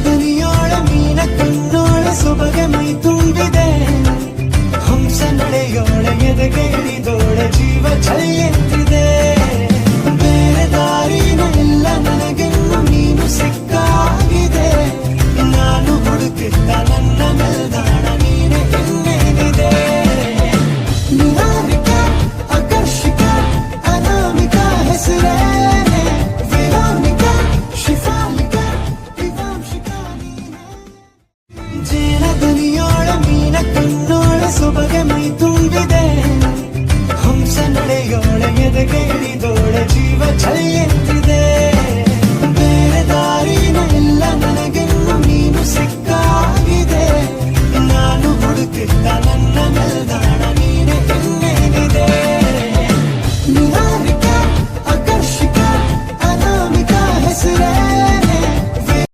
ದನಿಯೋಳ ಮೀನ ಕಣ್ಣೋಳ ಸೊಬಗೆ ಮೈ ತುಂಬಿದೆ ಹಂಸ ನಡೆಯೋಳ ಎದೆಗೆ ಇಳಿದೋಳ ಜೀವ ಛೈ ಎಂದಿದೆ ಬೇರೆ ದಾರಿನ ಇಲ್ಲ ನನಗೆನ್ನು ನೀನು ಸಿಕ್ಕಾಗಿದೆ ನಾನು ಹುಡುಕಿದ್ದ ನನ್ನ ನಿಲ್ದಾಣ ನೀನೆ ಇನ್ನೇನಿದೆ ನಿಹಾರಿಕ ಆಕರ್ಷಿಕ ಅನಾಮಿಕ ಹೆಸರೇ ಜೇನ ದನಿಯೋಳ ಮೀನ ಕಣ್ಣೋಳ ಸೊಬಗೆ ಮೈ ತುಂಬಿದೆ ಹಂಸ ನಡೆಯೋಳ ಎದೆಗೆ ಇಳಿದೋಳ ಜೀವ ಛೈ